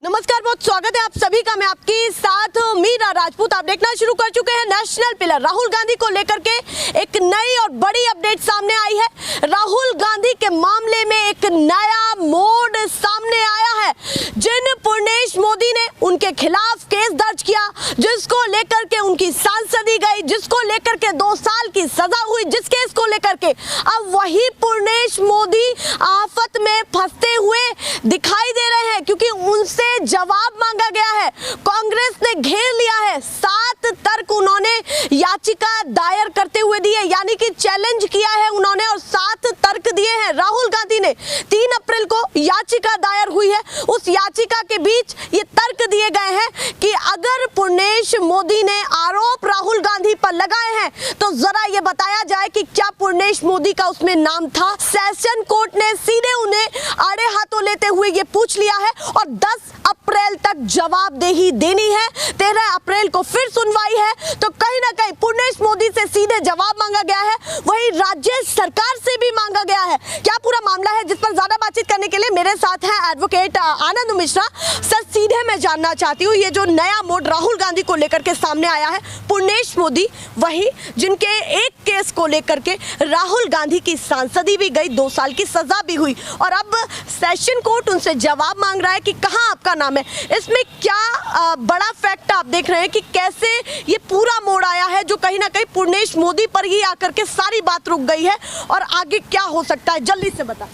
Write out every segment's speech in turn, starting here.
नमस्कार, बहुत स्वागत है आप सभी का। मैं आपके साथ मीरा राजपूत। आप देखना शुरू कर चुके हैं नेशनल पिलर। राहुल गांधी को लेकर के एक नई और बड़ी अपडेट सामने आई है। राहुल गांधी के मामले में एक नया मोड़ सामने आया है। जिन पूर्णेश मोदी ने उनके खिलाफ केस दर्ज किया, जिसको लेकर के उनकी सांसदी गई, जिसको लेकर के 2 साल की सजा हुई, जिस केस को लेकर के अब वही पूर्णेश मोदी आफत में फंसते हुए दिखाई दे रहे हैं, क्योंकि उनसे जवाब मांगा गया है। कांग्रेस ने घेर लिया है। 7 तर्क उन्होंने याचिका दायर करते हुए दी है, यानी कि चैलेंज किया है उन्होंने और 7 तर्क दिए हैं। राहुल गांधी ने 3 अप्रैल को याचिका दायर हुई है। उस याचिका के बीच ये तर्क दिए गए हैं कि अगर पूर्णेश मोदी ने आरोप राहुल गांधी पर लगाए हैं तो जरा ये बताया जाए कि क्या पूर्णेश मोदी का उसमें नाम था। सेशन कोर्ट ने सीधे उन्हें आड़े हाथों लेते हुए ये पूछ लिया है और 10 अप्रैल तक जवाबदेही देनी है। 13 अप्रैल को फिर सुनवाई है। तो कहीं ना कहीं पूर्णेश मोदी से सीधे जवाब मांगा गया है, वहीं राज्य सरकार से भी मांगा गया है। क्या पूरा मामला है, जिस पर ज्यादा बातचीत करने के लिए मेरे साथ हैं एडवोकेट आनंद मिश्रा। सर, सीधे मैं जानना चाहती हूँ, ये जो नया मोड़ राहुल गांधी को लेकर के सामने आया है, पूर्णेश मोदी वही जिनके एक केस को लेकर के राहुल गांधी की सांसदी भी गई, 2 साल की सजा भी हुई और अब सेशन कोर्ट उनसे जवाब मांग रहा है कि कहां आपका नाम है। इसमें क्या बड़ा फैक्ट आप देख रहे हैं कि कैसे ये पूरा मोड़ आया है, जो कहीं ना कहीं पूर्णेश मोदी पर ही आकर के सारी बात रुक गई है और आगे क्या हो सकता है, जल्दी से बता।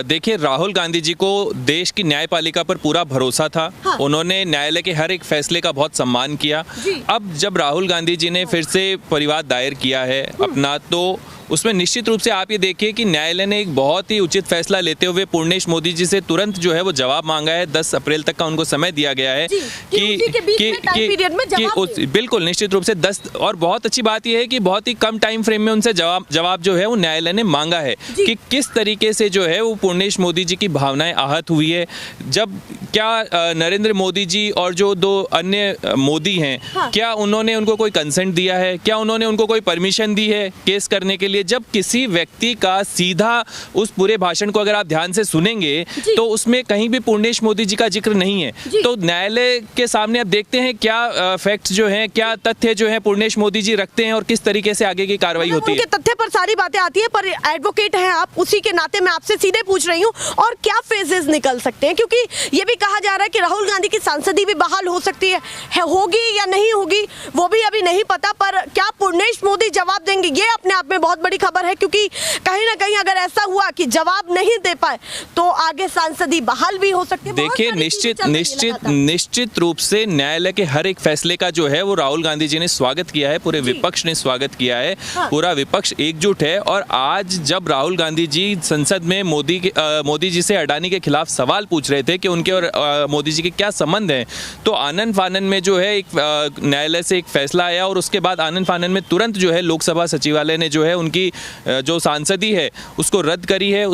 देखिए, राहुल गांधी जी को देश की न्यायपालिका पर पूरा भरोसा था। हाँ। उन्होंने न्यायालय के हर एक फैसले का बहुत सम्मान किया। अब जब राहुल गांधी जी ने फिर से परिवाद दायर किया है अपना, तो उसमें निश्चित रूप से आप ये देखिए कि न्यायालय ने एक बहुत ही उचित फैसला लेते हुए पूर्णेश मोदी जी से तुरंत जो है वो जवाब मांगा है। 10 अप्रैल तक का उनको समय दिया गया है कि बिल्कुल निश्चित रूप से 10। और बहुत अच्छी बात यह है कि बहुत ही कम टाइम फ्रेम में उनसे जवाब जो है वो न्यायालय ने मांगा है कि किस तरीके से जो है वो पूर्णेश मोदी जी की भावनाएं आहत हुई है। जब क्या नरेंद्र मोदी जी और जो 2 अन्य मोदी हैं, हाँ। क्या उन्होंने उनको कोई कंसेंट दिया है, क्या उन्होंने उनको कोई परमिशन दी है केस करने के लिए। जब किसी व्यक्ति का सीधा उस पूरे भाषण को अगर आप ध्यान से सुनेंगे तो उसमें कहीं भी पूर्णेश मोदी जी का जिक्र नहीं है। तो न्यायालय के सामने अब देखते हैं क्या फैक्ट्स जो हैं, क्या तथ्य जो हैं पूर्णेश मोदी जी रखते हैं और किस तरीके से आगे की कार्रवाई होती है। उनके तथ्य पर सारी बातें आती है, पर एडवोकेट हैं आप, उसी के नाते मैं आपसे सीधे पूछ रही हूँ और क्या फेजेस निकल सकते हैं, क्योंकि ये भी कहा जा रहा है कि राहुल गांधी की सांसदी भी बहाल हो सकती है, होगी या नहीं होगी वो भी अभी नहीं पता। पर क्या पूर्णेश मोदी जवाब देंगे, ये अपने आप में बहुत बड़ी खबर है, क्योंकि कहीं ना कहीं अगर ऐसा हुआ कि जवाब नहीं दे पाए तो आगे सांसदी बहाल भी हो सकती है। देखिए, निश्चित रूप से न्यायालय के हर एक फैसले का जो है वो राहुल गांधी जी ने स्वागत किया है, पूरे विपक्ष ने स्वागत किया है। हाँ। पूरा विपक्ष एकजुट है और आज जब राहुल गांधी जी संसद में मोदी जी से अडानी के खिलाफ सवाल पूछ रहे थे कि उनके और मोदी जी के क्या संबंध हैं, तो आनन फानन में जो है एक न्यायालय से एक फैसला आया और उसके बाद आनन फानन में तुरंत जो है लोकसभा सचिवालय ने जो है उनकी जो सांसदी है उसको रद्द करी है।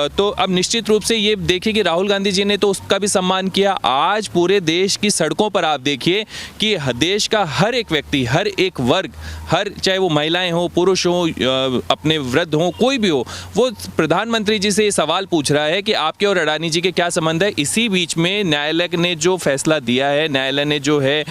तो अब निश्चित रूप से ये देखिए कि राहुल गांधी जी ने तो उसका भी सम्मान किया। आज पूरे देश की सड़कों पर आप देखिए कि देश का हर एक व्यक्ति, हर एक वर्ग, चाहे वो महिलाएं हो, पुरुष हो, अपने वृद्ध हो, कोई भी हो, वो प्रधानमंत्री जी से ये सवाल पूछ रहा है कि आपके और अडानी जी के क्या संबंध है। इसी बीच में न्यायालय ने जो फैसला दिया है, न्यायालय ने जो है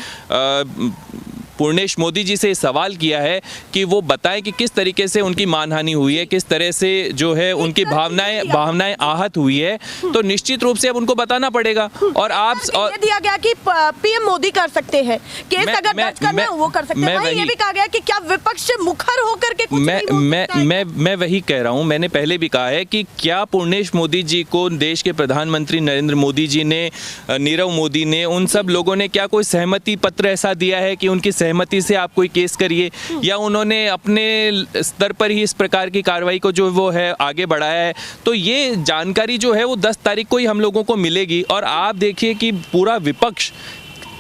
पूर्णेश मोदी जी से सवाल किया है कि वो बताएं कि किस तरीके से उनकी मानहानि हुई है, किस तरह से जो है उनकी भावनाएं आहत हुई है। तो निश्चित रूप से अब उनको बताना पड़ेगा। और आप ये दिया गया कि पीएम मोदी कर सकते हैं केस, अगर दर्ज करना है वो कर सकते हैं। ये भी कहा गया कि क्या विपक्ष मुखर होकर के कुछ मैं वही कह रहा हूं, मैंने पहले भी कहा है कि क्या पूर्णेश मोदी जी को देश के प्रधानमंत्री नरेंद्र मोदी जी ने, नीरव मोदी ने, उन सब लोगों ने क्या कोई सहमति पत्र ऐसा दिया है कि उनकी सहमति से आप कोई केस करिए, या उन्होंने अपने स्तर पर ही इस प्रकार की कार्रवाई को जो वो है आगे बढ़ाया है। तो ये जानकारी जो है वो 10 तारीख को ही हम लोगों को मिलेगी। और आप देखिए कि पूरा विपक्ष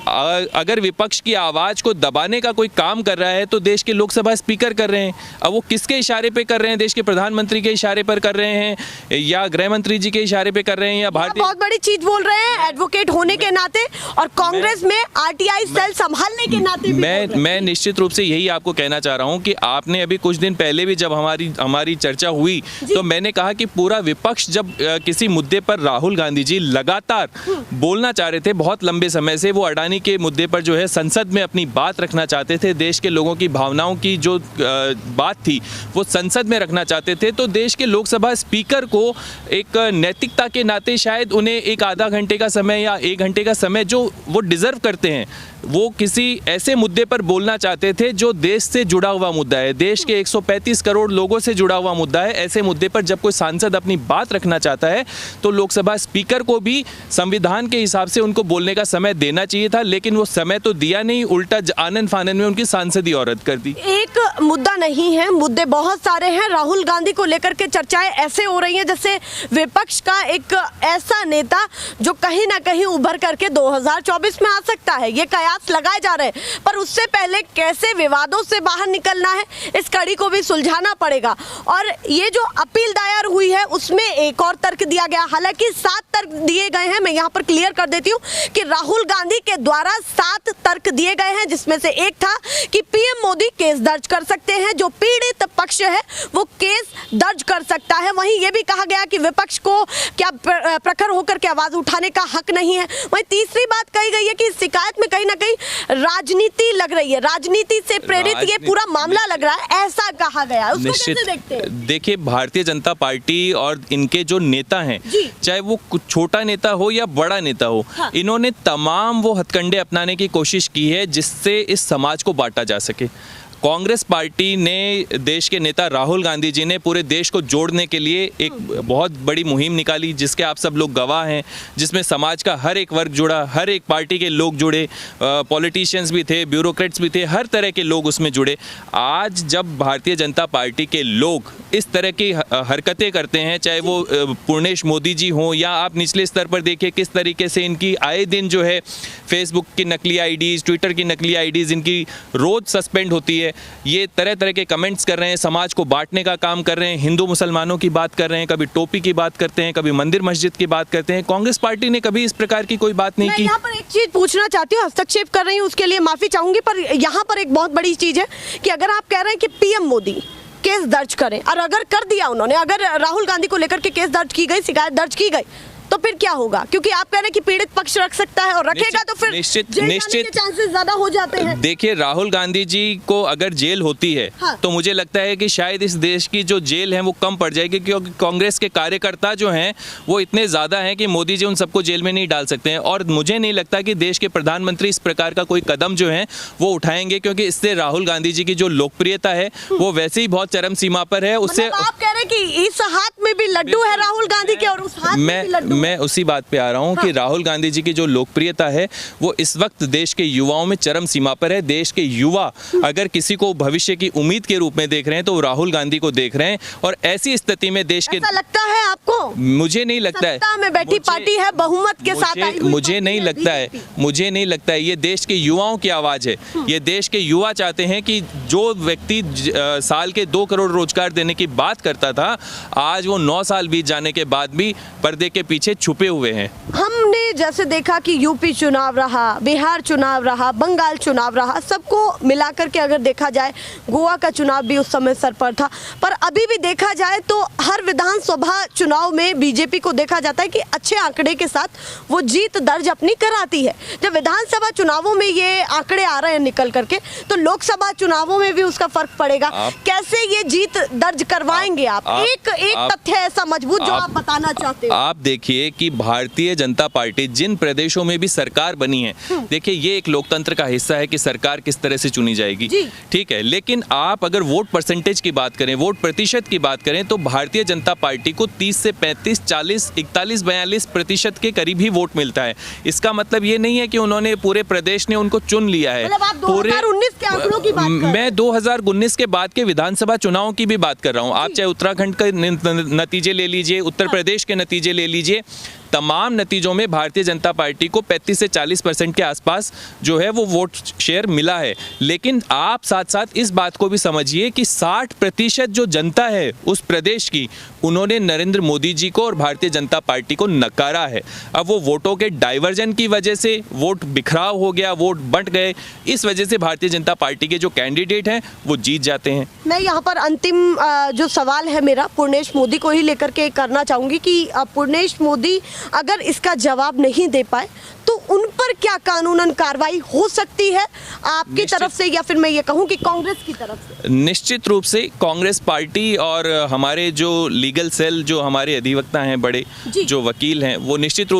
अगर विपक्ष की आवाज को दबाने का कोई काम कर रहा है तो देश के लोकसभा स्पीकर कर रहे हैं। अब वो किसके इशारे पे कर रहे हैं? देश के प्रधानमंत्री के इशारे पर कर रहे हैं या गृह मंत्री जी के इशारे पे कर रहे हैं या भारतीय? बहुत बड़ी चीज बोल रहे हैं एडवोकेट होने के नाते और कांग्रेस में आरटीआई सेल संभालने के नाते भी मैं निश्चित रूप से यही आपको कहना चाह रहा हूं कि आपने अभी कुछ दिन पहले भी जब हमारी चर्चा हुई तो मैंने कहा कि पूरा विपक्ष जब किसी मुद्दे पर राहुल गांधी जी लगातार बोलना चाह रहे थे, बहुत लंबे समय से वो अडानी के मुद्दे पर जो है संसद में अपनी बात रखना चाहते थे, देश के लोगों की भावनाओं की जो बात थी वो संसद में रखना चाहते थे, तो देश के लोकसभा स्पीकर को एक नैतिकता के नाते शायद उन्हें एक आधा घंटे का समय या 1 घंटे का समय जो वो डिजर्व करते हैं, वो किसी ऐसे मुद्दे पर बोलना चाहते थे जो देश से जुड़ा हुआ मुद्दा है, देश के 135 करोड़ लोगों से जुड़ा हुआ मुद्दा है। ऐसे मुद्दे पर जब कोई सांसद अपनी बात रखना चाहता है तो लोकसभा स्पीकर को भी संविधान के हिसाब से उनको बोलने का समय देना चाहिए था, लेकिन वो समय तो दिया नहीं, उल्टा आनन फानन में उनकी सांसदी और रद्द कर दी। एक मुद्दा नहीं है, मुद्दे बहुत सारे हैं। राहुल गांधी को लेकर के चर्चाएं ऐसे हो रही हैं जैसे विपक्ष का एक ऐसा नेता जो कहीं ना कहीं उभर करके 2024 में आ सकता है, ये कयास लगाए जा रहे हैं। पर उससे पहले कैसे विवादों से बाहर निकलना है, इस कड़ी को भी सुलझाना पड़ेगा। और ये जो अपील दायर हुई है उसमें एक और तर्क दिया गया, हालांकि 7 तर्क दिए गए हैं। मैं यहाँ पर क्लियर कर देती हूँ कि राहुल गांधी के द्वारा 7 तर्क दिए गए हैं, जिसमें से एक था कि पीएम मोदी केस दर्ज कर सकते हैं, जो पीड़ित पक्ष है वो केस दर्ज कर सकता है। वहीं ये भी कहा गया कि विपक्ष को क्या प्रखर होकर के आवाज उठाने का हक नहीं है। वहीं तीसरी बात कही गई है कि शिकायत में कहीं ना कहीं राजनीति लग रही है, राजनीति से प्रेरित ये पूरा मामला लग रहा है, ऐसा कहा गया। उसको कैसे देखते हैं? देखिए, भारतीय जनता पार्टी और इनके जो नेता हैं, चाहे वो छोटा नेता हो या बड़ा नेता हो, इन्होंने तमाम वो हथकंडे अपनाने की कोशिश की है जिससे इस समाज को बांटा जा सके। कांग्रेस पार्टी ने, देश के नेता राहुल गांधी जी ने पूरे देश को जोड़ने के लिए एक बहुत बड़ी मुहिम निकाली, जिसके आप सब लोग गवाह हैं, जिसमें समाज का हर एक वर्ग जुड़ा, हर एक पार्टी के लोग जुड़े, पॉलिटिशियंस भी थे, ब्यूरोक्रेट्स भी थे, हर तरह के लोग उसमें जुड़े। आज जब भारतीय जनता पार्टी के लोग इस तरह की हरकतें करते हैं, चाहे वो पूर्णेश मोदी जी हों या आप निचले स्तर पर देखिए किस तरीके से इनकी आए दिन जो है फेसबुक की नकली आईडीज़, ट्विटर की नकली आईडीज़ इनकी रोज़ सस्पेंड होती है। ये तरह तरह के कमेंट्स कर रहे हैं, समाज को बांटने का काम कर रहे हैं, हिंदू मुसलमानों की बात कर रहे हैं, कभी टोपी की बात करते हैं, कभी मंदिर मस्जिद की बात करते हैं। कांग्रेस पार्टी ने कभी इस प्रकार की कोई बात नहीं की। यहाँ पर एक चीज पूछना चाहती हूँ, हस्तक्षेप कर रही हूँ उसके लिए माफी चाहूंगी, पर यहाँ पर एक बहुत बड़ी चीज है कि अगर आप कह रहे हैं कि पीएम मोदी केस दर्ज करें, और अगर कर दिया उन्होंने, अगर राहुल गांधी को लेकर के केस दर्ज की गई, शिकायत दर्ज की गई, तो फिर क्या होगा? क्योंकि आप कह रहे हैं कि पीड़ित पक्ष रख सकता है और रखेगा तो फिर निश्चित चांसेस ज्यादा हो जाते हैं। देखिए, राहुल गांधी जी को अगर जेल होती है तो मुझे लगता है कि शायद इस देश की जो जेल है वो कम पड़ जाएगी, क्योंकि कांग्रेस के कार्यकर्ता जो हैं वो इतने ज्यादा हैं कि मोदी जी उन सबको जेल में नहीं डाल सकते हैं। और मुझे नहीं लगता कि देश के प्रधानमंत्री इस प्रकार का कोई कदम जो है वो उठाएंगे, क्योंकि इससे राहुल गांधी जी की जो लोकप्रियता है वो वैसे ही बहुत चरम सीमा पर है। उससे आप कह रहे हैं कि इस हाथ में भी लड्डू है राहुल गांधी के और उस हाथ में भी लड्डू। मैं उसी बात पे आ रहा हूं कि राहुल गांधी जी की जो लोकप्रियता है वो इस वक्त देश के युवाओं में चरम सीमा पर है। देश के युवा अगर किसी को भविष्य की उम्मीद के रूप में देख रहे हैं तो राहुल गांधी को देख रहे हैं। और ऐसी स्थिति में देश के, ऐसा लगता है आपको? मुझे नहीं लगता है। सत्ता में बैठी पार्टी है, बहुमत के साथ आई हुई, मुझे नहीं लगता है, मुझे नहीं लगता है। ये देश के युवाओं की आवाज है। ये देश के युवा चाहते हैं कि जो व्यक्ति साल के 2 करोड़ रोजगार देने की बात करता था, आज वो 9 साल बीत जाने के बाद भी पर्दे के पीछे छुपे हुए हैं। हमने जैसे देखा कि यूपी चुनाव रहा, बिहार चुनाव रहा, बंगाल चुनाव रहा, सबको मिलाकर के अगर देखा जाए, गोवा का चुनाव भी उस समय सर पर था। पर अभी भी देखा जाए तो हर विधानसभा चुनाव में बीजेपी को देखा जाता है कि अच्छे आंकड़े के साथ वो जीत दर्ज अपनी कराती है। जब विधानसभा चुनावों में ये आंकड़े आ रहे हैं निकल करके, तो लोकसभा चुनावों में भी उसका फर्क पड़ेगा। कैसे ये जीत दर्ज करवाएंगे आप? एक तथ्य ऐसा मजबूत जो आप बताना चाहते हो। आप देखिए कि भारतीय जनता पार्टी जिन प्रदेशों में भी सरकार बनी है, देखिए ये एक लोकतंत्र का हिस्सा है कि सरकार किस तरह से चुनी जाएगी, ठीक है। लेकिन आप अगर वोट परसेंटेज की बात करें, वोट प्रतिशत की बात करें, तो भारतीय जनता पार्टी को 30 से 35, 40, 41, 42% के करीब ही वोट मिलता है। इसका मतलब ये नहीं है कि उन्होंने पूरे प्रदेश ने उनको चुन लिया है। मतलब आप 2019 के आंकड़ों की बात कर रहे हैं? मैं 2019 के बाद के विधानसभा चुनावों की भी बात कर रहा हूँ। आप चाहे उत्तराखंड के नतीजे ले लीजिए, उत्तर प्रदेश के नतीजे ले लीजिए, तमाम नतीजों में भारतीय जनता पार्टी को 35 से 40% के आसपास जो है वो वोट शेयर मिला है। लेकिन आप साथ साथ इस बात को भी समझिए कि 60% जो जनता है उस प्रदेश की, उन्होंने नरेंद्र मोदी जी को और भारतीय जनता पार्टी को नकारा है। अब वो वोटों के डाइवर्जन की वजह से वोट बिखराव हो गया, वोट बंट गए, इस वजह से भारतीय जनता पार्टी के जो कैंडिडेट हैं वो जीत जाते हैं। मैं यहाँ पर अंतिम जो सवाल है मेरा पूर्णेश मोदी को ही लेकर के करना चाहूंगी कि पूर्णेश मोदी अगर इसका जवाब नहीं दे पाए तो उन पर क्या कानूनन कार्रवाई हो सकती है आपकी तरफ से, या फिर मैं ये कहूँ कि कांग्रेस की तरफ से? निश्चित रूप से कांग्रेस पार्टी और हमारे जो लीगल सेल, जो हमारे अधिवक्ता हैं, बड़े जो वकील हैं, वो निश्चित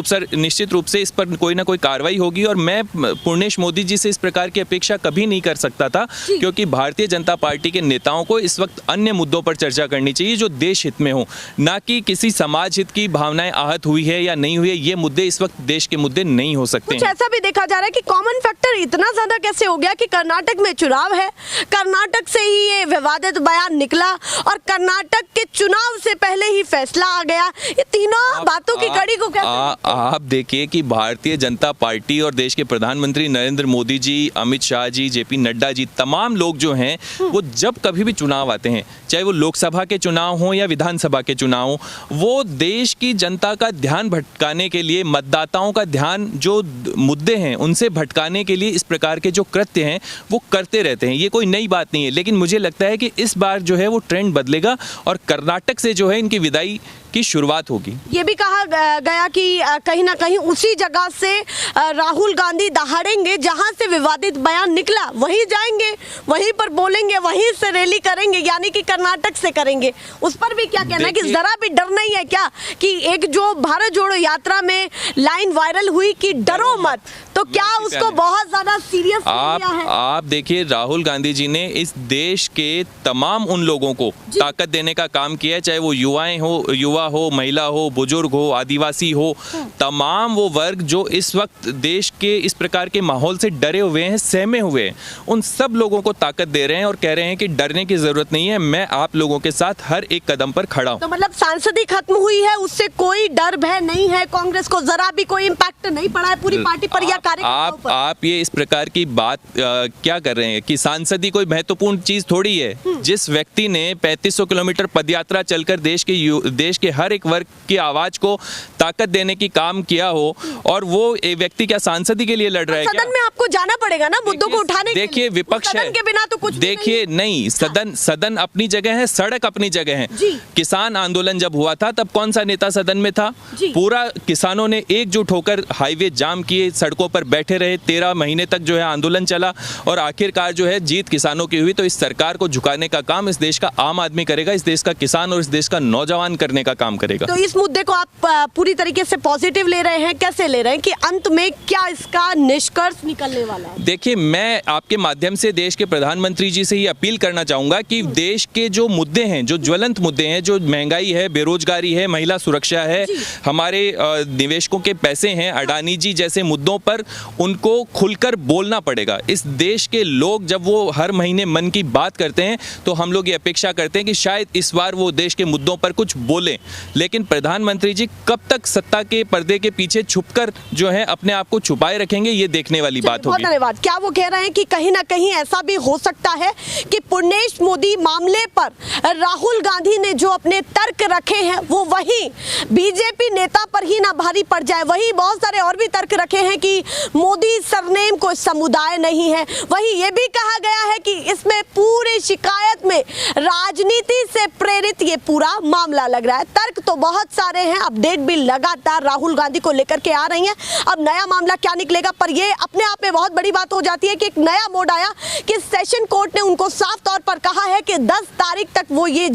रूप से इस पर कोई ना कोई कार्रवाई होगी। और मैं पूर्णेश मोदी जी से इस प्रकार की अपेक्षा कभी नहीं कर सकता था, क्योंकि भारतीय जनता पार्टी के नेताओं को इस वक्त अन्य मुद्दों पर चर्चा करनी चाहिए जो देश हित में हो, ना कि किसी समाज हित की भावनाएं आहत हुई है या नहीं हुई है। ये मुद्दे इस वक्त देश के मुद्दे नहीं हो सकते। कुछ ऐसा भी देखा जा रहा है कि कॉमन फैक्टर इतना ज्यादा कैसे हो गया कि कर्नाटक में चुनाव है, कर्नाटक से ही ये विवादित बयान निकला और कर्नाटक के चुनाव से पहले ही फैसला आ गया। ये तीनों बातों की कड़ी को कैसे आप देखिए कि भारतीय जनता पार्टी और देश के प्रधानमंत्री नरेंद्र मोदी जी, अमित शाह जी, जेपी नड्डा जी, तमाम लोग जो हैं वो जब कभी भी चुनाव आते हैं, चाहे वो लोकसभा के चुनाव हो या विधानसभा के चुनाव हो, वो देश की जनता का ध्यान भटकाने के लिए, मतदाताओं का ध्यान जो मुद्दे हैं उनसे भटकाने के लिए इस प्रकार के जो कृत्य हैं वो करते रहते हैं। ये कोई नई बात नहीं है, लेकिन मुझे लगता है कि इस बार जो है वो ट्रेंड बदलेगा और कर्नाटक से जो है इनकी विदाई की शुरुआत होगी। ये भी कहा गया कि कहीं ना कहीं उसी जगह से राहुल गांधी दहाड़ेंगे जहां से विवादित बयान निकला, वहीं जाएंगे, वहीं पर बोलेंगे, वहीं से रैली करेंगे, यानी कि कर्नाटक से करेंगे। उस पर भी क्या कहना है कि जरा भी डर नहीं है क्या कि एक जो भारत जोड़ो यात्रा में लाइन वायरल हुई कि डरो मत, तो क्या उसको बहुत ज्यादा सीरियस लिया है? आप देखिए, राहुल गांधी जी ने इस देश के तमाम उन लोगों को ताकत देने का काम किया है, चाहे वो युवा हो, महिला हो, बुजुर्ग हो, आदिवासी हो, तमाम वो वर्ग जो इस वक्त देश के इस प्रकार के माहौल से डरे हुए हैं, सहमे हुए हैं, उन सब लोगों को ताकत दे रहे हैं और कह रहे हैं कि डरने की जरूरत नहीं है, मैं आप लोगों के साथ हर एक कदम पर खड़ा हूं। तो मतलब सांसदी खत्म हुई है, उससे कोई डर भय नहीं है, कांग्रेस को जरा भी कोई इम्पैक्ट नहीं पड़ा है पूरी पार्टी पर या कार्यकर्ताओं पर? आप ये इस प्रकार की बात क्या कर रहे हैं कि सांसदी कोई महत्वपूर्ण चीज थोड़ी है। जिस व्यक्ति ने 3500 किलोमीटर पदयात्रा चलकर देश के हर एक वर्ग की आवाज को ताकत देने की काम किया हो, और वो व्यक्ति क्या सांसदी के लिए लड़ रहा है? सदन में आपको जाना पड़ेगा ना मुद्दों को उठाने के लिए। देखिए, विपक्ष है, सदन के बिना तो कुछ देखिए नहीं, सदन अपनी जगह है, सड़क अपनी जगह है। किसान आंदोलन जब हुआ था तब कौन सा नेता सदन में था? पूरा किसानों ने एकजुट होकर हाईवे जाम किए, सड़कों पर बैठे रहे, 13 महीने तक जो है आंदोलन चला और आखिरकार जो है जीत किसानों की हुई। तो इस सरकार को झुकाने का काम इस देश का आम आदमी करेगा, इस देश का किसान और इस देश का नौजवान करने का काम करेगा। तो इस मुद्दे को आप पूरी तरीके से पॉजिटिव ले रहे हैं, कैसे ले रहे हैं कि अंत में क्या इसका निष्कर्ष निकलने वाला है? देखिए, मैं आपके माध्यम से देश के प्रधानमंत्री जी से ये अपील करना चाहूंगा कि देश के जो मुद्दे हैं, जो ज्वलंत मुद्दे हैं, जो महंगाई है, बेरोजगारी है, महिला सुरक्षा है, हमारे निवेशकों के पैसे हैं, अडानी जी जैसे मुद्दों पर उनको खुलकर बोलना पड़ेगा। इस देश के लोग जब वो हर महीने मन की बात करते हैं तो हम लोग ये अपेक्षा करते हैं कि शायद इस बार वो देश के मुद्दों पर कुछ बोलें। लेकिन प्रधानमंत्री जी कब तक सत्ता के पर्दे के पीछे छुपकर जो है अपने आप को छुपाए रखेंगे, ये देखने वाली बात होगी। धन्यवाद। क्या वो कह रहे हैं कि कहीं ना कहीं ऐसा भी हो सकता है कि पूर्णेश मोदी मामले पर राहुल गांधी ने जो अपने तर्क रखे हैं वो वही बीजेपी नेता पर ही ना भारी पड़ जाए? वही बहुत सारे और भी तर्क रखे हैं कि मोदी सरनेम को समुदाय नहीं है। वही ये भी कहा गया है कि इसमें पूरी शिकायत में राजनीति से प्रेरित ये पूरा मामला लग रहा है। तर्क तो बहुत सारे हैं, अपडेट भी लगातार राहुल गांधी को लेकर के आ रही हैं। अब नया मामला क्या निकलेगा, पर ये अपने आप में बहुत बड़ी बात हो जाती है कि एक नया मोड आया कि सेशन कोर्ट ने उनको साफ तौर पर कहा है कि 10 तारीख तक वो ये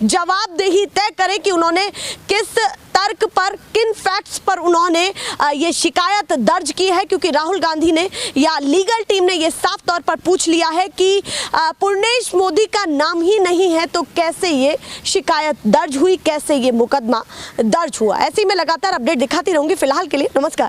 जवाबदेही तय करें कि उन्होंने किस तर्क पर, किन फैक्ट्स पर उन्होंने ये शिकायत दर्ज की है। क्योंकि राहुल गांधी ने या लीगल टीम ने ये साफ तौर पर पूछ लिया है कि पूर्णेश मोदी का नाम ही नहीं है तो कैसे ये शिकायत दर्ज हुई, कैसे ये मुकदमा दर्ज हुआ। ऐसे ही मैं लगातार अपडेट दिखाती रहूंगी। फिलहाल के लिए नमस्कार।